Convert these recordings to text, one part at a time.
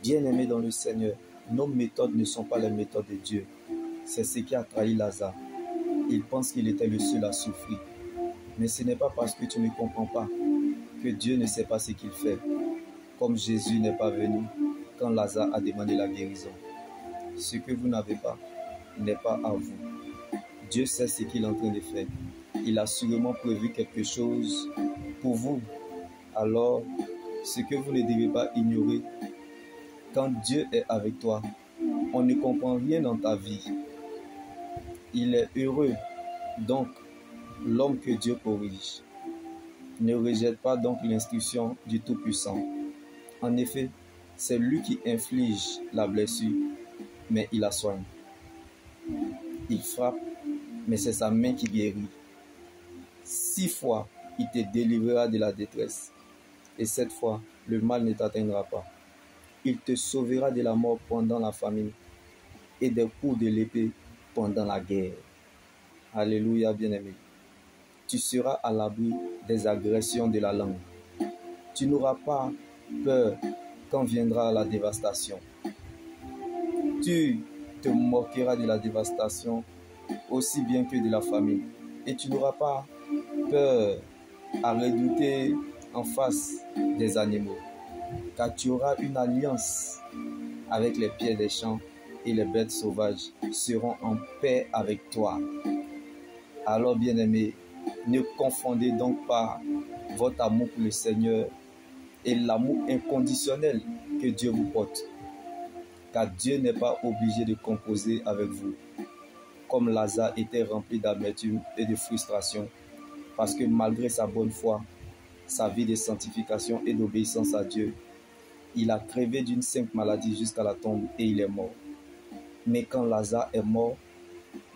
Bien-aimés dans le Seigneur, nos méthodes ne sont pas les méthodes de Dieu. C'est ce qui a trahi Lazare. Il pense qu'il était le seul à souffrir. Mais ce n'est pas parce que tu ne comprends pas que Dieu ne sait pas ce qu'il fait. Comme Jésus n'est pas venu quand Lazare a demandé la guérison. Ce que vous n'avez pas n'est pas à vous. Dieu sait ce qu'il est en train de faire. Il a sûrement prévu quelque chose pour vous. Alors, ce que vous ne devez pas ignorer, quand Dieu est avec toi, on ne comprend rien dans ta vie. Il est heureux, donc, l'homme que Dieu corrige. Ne rejette pas donc l'instruction du Tout-Puissant. En effet, c'est lui qui inflige la blessure, mais il la soigne. Il frappe, mais c'est sa main qui guérit. 6 fois, il te délivrera de la détresse. Et 7 fois, le mal ne t'atteindra pas. Il te sauvera de la mort pendant la famine et des coups de l'épée pendant la guerre. Alléluia, bien-aimé. Tu seras à l'abri des agressions de la langue. Tu n'auras pas peur quand viendra la dévastation. Tu te moqueras de la dévastation aussi bien que de la famine. Et tu n'auras pas peur à redouter en face des animaux. Car tu auras une alliance avec les pierres des champs et les bêtes sauvages seront en paix avec toi. Alors, bien-aimés, ne confondez donc pas votre amour pour le Seigneur et l'amour inconditionnel que Dieu vous porte. Car Dieu n'est pas obligé de composer avec vous. Comme Lazare était rempli d'amertume et de frustration, parce que malgré sa bonne foi, sa vie de sanctification et d'obéissance à Dieu, il a crevé d'une simple maladie jusqu'à la tombe et il est mort. Mais quand Lazare est mort,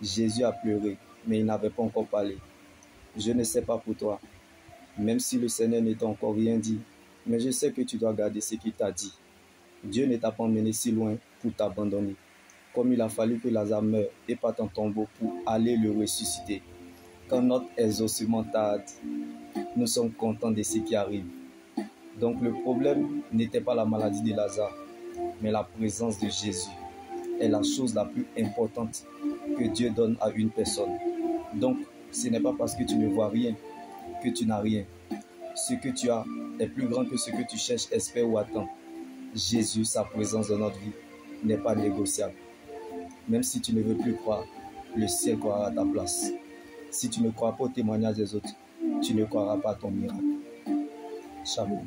Jésus a pleuré, mais il n'avait pas encore parlé. Je ne sais pas pour toi, même si le Seigneur ne t'a encore rien dit, mais je sais que tu dois garder ce qu'il t'a dit. Dieu ne t'a pas emmené si loin pour t'abandonner, comme il a fallu que Lazare meure et parte en tombeau pour aller le ressusciter. Quand notre exaucement tarde, nous sommes contents de ce qui arrive. Donc le problème n'était pas la maladie de Lazare, mais la présence de Jésus est la chose la plus importante que Dieu donne à une personne. Donc ce n'est pas parce que tu ne vois rien que tu n'as rien. Ce que tu as est plus grand que ce que tu cherches, espères ou attends. Jésus, sa présence dans notre vie, n'est pas négociable. Même si tu ne veux plus croire, le ciel croira à ta place. Si tu ne crois pas au témoignage des autres, tu ne croiras pas à ton miracle. Shalom.